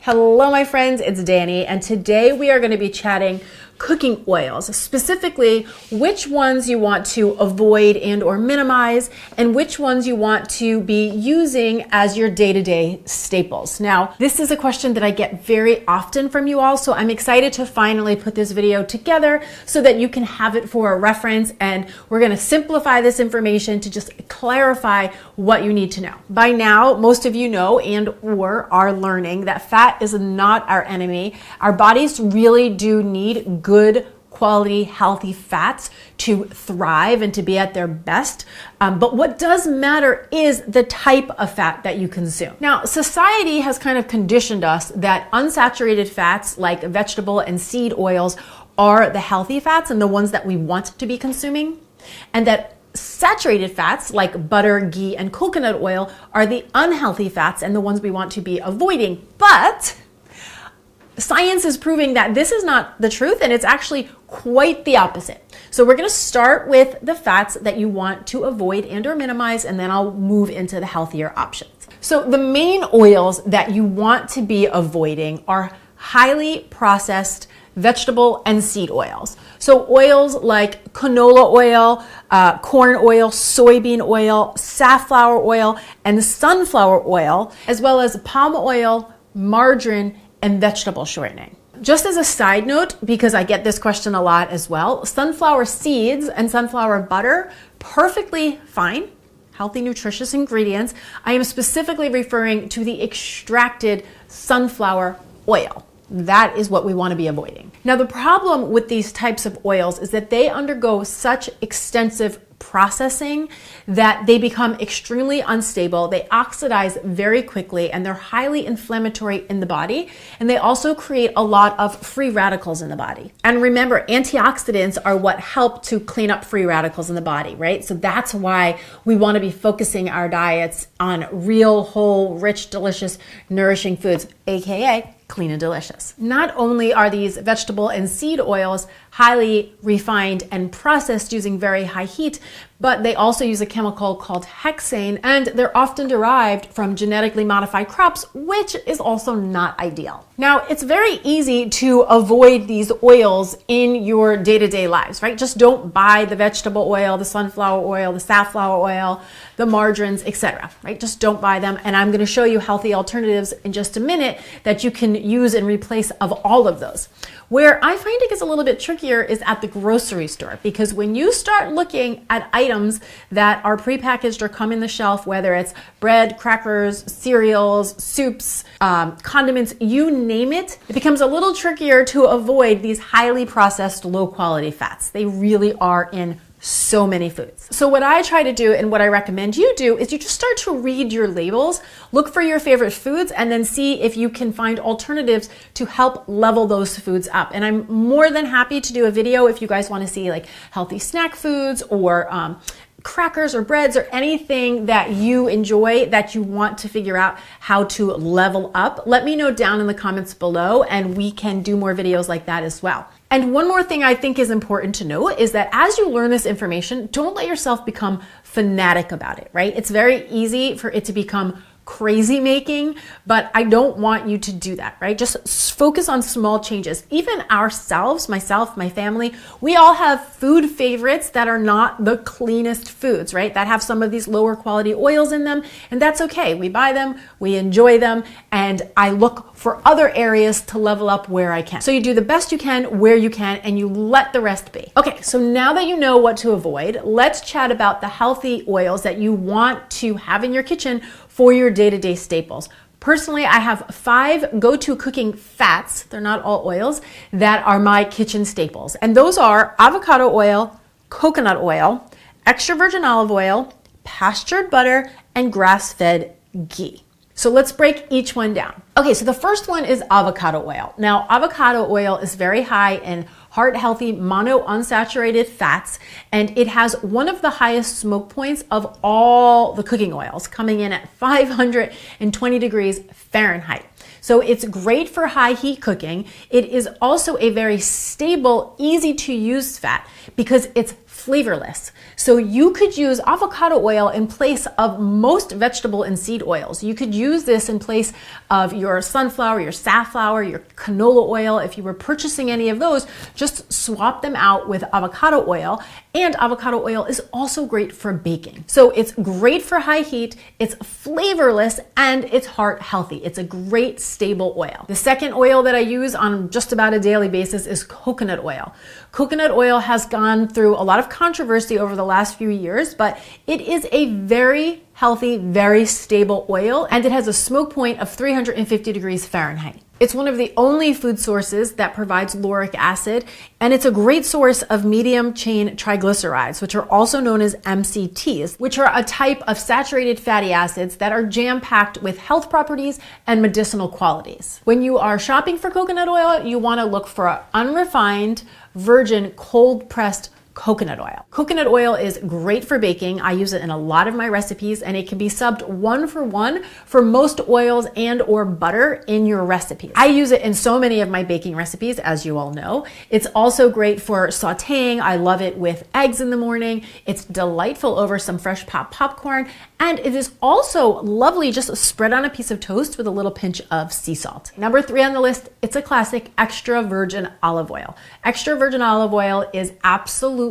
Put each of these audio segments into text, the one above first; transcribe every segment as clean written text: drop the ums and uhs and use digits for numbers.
Hello, my friends, it's Danny, and today we are going to be chatting cooking oils, specifically which ones you want to avoid and or minimize, and which ones you want to be using as your day-to-day staples. Now, this is a question that I get very often from you all, so I'm excited to finally put this video together so that you can have it for a reference, and we're going to simplify this information to just clarify what you need to know. By now, most of you know and or are learning that fat is not our enemy. Our bodies really do need good quality, healthy fats to thrive and to be at their best. But what does matter is the type of fat that you consume. Now, society has kind of conditioned us that unsaturated fats like vegetable and seed oils are the healthy fats and the ones that we want to be consuming, and that saturated fats like butter, ghee, and coconut oil are the unhealthy fats and the ones we want to be avoiding. But science is proving that this is not the truth, and it's actually quite the opposite. So we're going to start with the fats that you want to avoid and or minimize, and then I'll move into the healthier options. So the main oils that you want to be avoiding are highly processed vegetable and seed oils. So oils like canola oil, corn oil, soybean oil, safflower oil, and sunflower oil, as well as palm oil, margarine, and vegetable shortening. Just as a side note, because I get this question a lot as well, sunflower seeds and sunflower butter, perfectly fine, healthy, nutritious ingredients. I am specifically referring to the extracted sunflower oil. That is what we want to be avoiding. Now, the problem with these types of oils is that they undergo such extensive processing that they become extremely unstable. They oxidize very quickly, and they're highly inflammatory in the body. And they also create a lot of free radicals in the body. And remember, antioxidants are what help to clean up free radicals in the body, right? So that's why we want to be focusing our diets on real, whole, rich, delicious, nourishing foods, aka clean and delicious. Not only are these vegetable and seed oils highly refined and processed using very high heat, but they also use a chemical called hexane, and they're often derived from genetically modified crops, which is also not ideal. Now, it's very easy to avoid these oils in your day-to-day lives, right? Just don't buy the vegetable oil, the sunflower oil, the safflower oil, the margarines, etc., right? Just don't buy them. And I'm going to show you healthy alternatives in just a minute that you can use in replace of all of those. Where I find it gets a little bit trickier is at the grocery store, because when you start looking at items that are prepackaged or come in the shelf, whether it's bread, crackers, cereals, soups, condiments, you name it, it becomes a little trickier to avoid these highly processed, low quality fats. They really are in so many foods. So what I try to do, and what I recommend you do, is you just start to read your labels, look for your favorite foods, and then see if you can find alternatives to help level those foods up. And I'm more than happy to do a video if you guys want to see like healthy snack foods or crackers or breads or anything that you enjoy that you want to figure out how to level up. Let me know down in the comments below, and we can do more videos like that as well. And one more thing I think is important to know is that as you learn this information, don't let yourself become fanatic about it, right? It's very easy for it to become crazy making, but I don't want you to do that, right? Just focus on small changes. Even ourselves, myself, my family, we all have food favorites that are not the cleanest foods, right? That have some of these lower quality oils in them, and that's okay. We buy them, we enjoy them, and I look for other areas to level up where I can. So you do the best you can where you can, and you let the rest be. Okay, so now that you know what to avoid, let's chat about the healthy oils that you want to have in your kitchen for your day-to-day staples. Personally, I have 5 go-to cooking fats, they're not all oils, that are my kitchen staples. And those are avocado oil, coconut oil, extra virgin olive oil, pastured butter, and grass-fed ghee. So let's break each one down. Okay, so the first one is avocado oil. Now, avocado oil is very high in heart-healthy monounsaturated fats, and it has one of the highest smoke points of all the cooking oils, coming in at 520 degrees Fahrenheit. So it's great for high heat cooking. It is also a very stable, easy to use fat because it's flavorless. So you could use avocado oil in place of most vegetable and seed oils. You could use this in place of your sunflower, your safflower, your canola oil. If you were purchasing any of those, just swap them out with avocado oil. And avocado oil is also great for baking. So it's great for high heat, it's flavorless, and it's heart healthy. It's a great stable oil. The second oil that I use on just about a daily basis is coconut oil. Coconut oil has gone through a lot of controversy over the last few years, but it is a very healthy, very stable oil, and it has a smoke point of 350 degrees Fahrenheit. It's one of the only food sources that provides lauric acid, and it's a great source of medium chain triglycerides, which are also known as MCTs, which are a type of saturated fatty acids that are jam-packed with health properties and medicinal qualities. When you are shopping for coconut oil, you want to look for unrefined, virgin, cold-pressed coconut oil. Coconut oil is great for baking. I use it in a lot of my recipes, and it can be subbed 1-for-1 for most oils and or butter in your recipes. I use it in so many of my baking recipes, as you all know. It's also great for sauteing. I love it with eggs in the morning. It's delightful over some fresh popped popcorn, and it is also lovely just spread on a piece of toast with a little pinch of sea salt. Number 3 on the list, it's a classic, extra virgin olive oil. Extra virgin olive oil is absolutely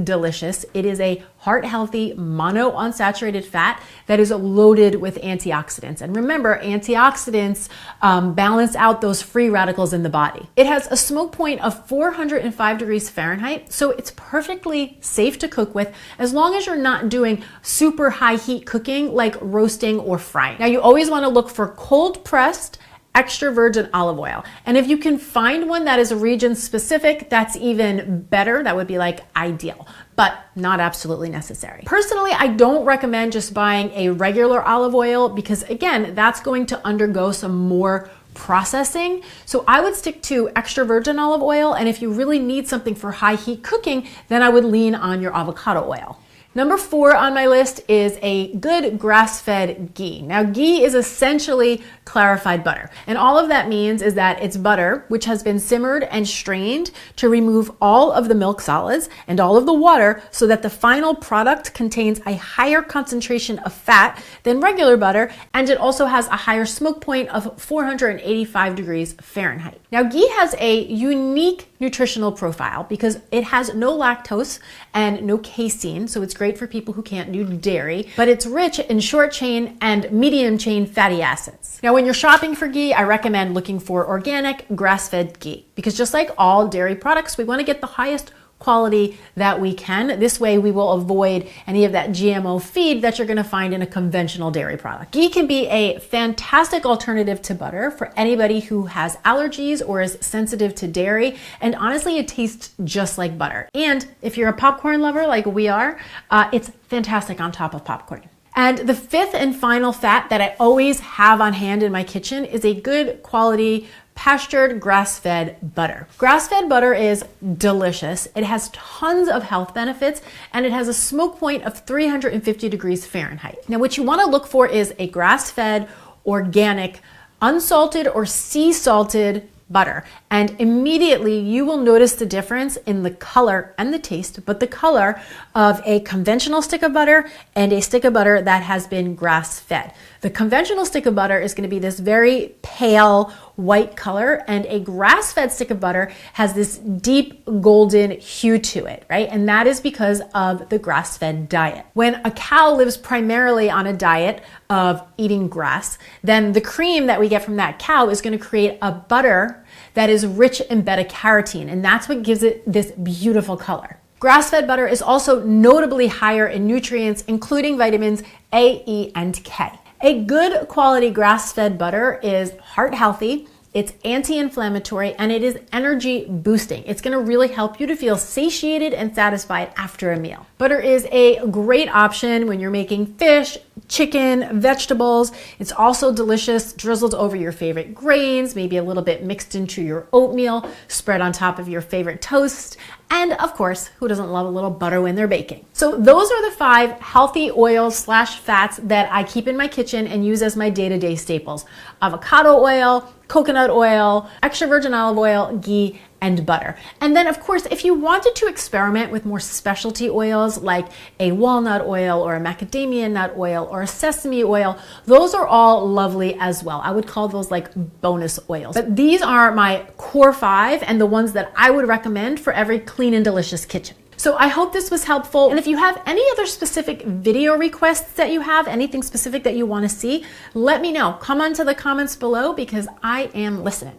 delicious. It is a heart-healthy monounsaturated fat that is loaded with antioxidants. And remember, antioxidants balance out those free radicals in the body. It has a smoke point of 405 degrees Fahrenheit, so it's perfectly safe to cook with as long as you're not doing super high heat cooking like roasting or frying. Now, you always want to look for cold-pressed extra virgin olive oil. And if you can find one that is region specific, that's even better. That would be like ideal, but not absolutely necessary. Personally, I don't recommend just buying a regular olive oil because again, that's going to undergo some more processing. So I would stick to extra virgin olive oil. And if you really need something for high heat cooking, then I would lean on your avocado oil. Number 4 on my list is a good grass-fed ghee. Now, ghee is essentially clarified butter. And all of that means is that it's butter, which has been simmered and strained to remove all of the milk solids and all of the water so that the final product contains a higher concentration of fat than regular butter. And it also has a higher smoke point of 485 degrees Fahrenheit. Now, ghee has a unique nutritional profile because it has no lactose and no casein. So it's great for people who can't do dairy, but it's rich in short chain and medium chain fatty acids. Now, when you're shopping for ghee, I recommend looking for organic grass-fed ghee because just like all dairy products, we want to get the highest quality that we can. This way we will avoid any of that GMO feed that you're going to find in a conventional dairy product. Ghee can be a fantastic alternative to butter for anybody who has allergies or is sensitive to dairy. And honestly, it tastes just like butter. And if you're a popcorn lover like we are, it's fantastic on top of popcorn. And the 5th and final fat that I always have on hand in my kitchen is a good quality pastured grass-fed butter. Grass-fed butter is delicious. It has tons of health benefits and it has a smoke point of 350 degrees Fahrenheit. Now, what you want to look for is a grass-fed, organic, unsalted or sea salted butter. And immediately you will notice the difference in the color and the taste, but the color of a conventional stick of butter and a stick of butter that has been grass-fed. The conventional stick of butter is going to be this very pale white color, and a grass-fed stick of butter has this deep golden hue to it, right? And that is because of the grass-fed diet. When a cow lives primarily on a diet of eating grass, then the cream that we get from that cow is going to create a butter that is rich in beta-carotene, and that's what gives it this beautiful color. Grass-fed butter is also notably higher in nutrients, including vitamins A, E, and K. A good quality grass-fed butter is heart healthy, it's anti-inflammatory, and it is energy boosting. It's going to really help you to feel satiated and satisfied after a meal. Butter is a great option when you're making fish, chicken, vegetables. It's also delicious drizzled over your favorite grains, maybe a little bit mixed into your oatmeal, spread on top of your favorite toast. And of course, who doesn't love a little butter when they're baking? So those are the 5 healthy oils/fats that I keep in my kitchen and use as my day-to-day staples. Avocado oil, coconut oil, extra virgin olive oil, ghee, and butter. And then of course, if you wanted to experiment with more specialty oils like a walnut oil or a macadamia nut oil or a sesame oil, those are all lovely as well. I would call those like bonus oils. But these are my core 5 and the ones that I would recommend for every clean and delicious kitchen. So I hope this was helpful. And if you have any other specific video requests that you have, anything specific that you want to see, let me know. Come onto the comments below because I am listening.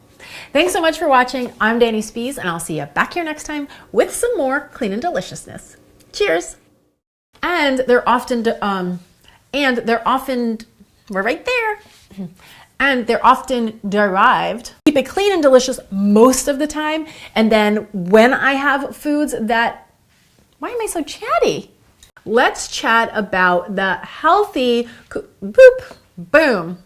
Thanks so much for watching. I'm Dani Spies, and I'll see you back here next time with some more clean and deliciousness. Cheers. And they're often, we're right there. And they're often derived. Keep it clean and delicious most of the time. And then when I have foods that, why am I so chatty? Let's chat about the healthy, boop, boom.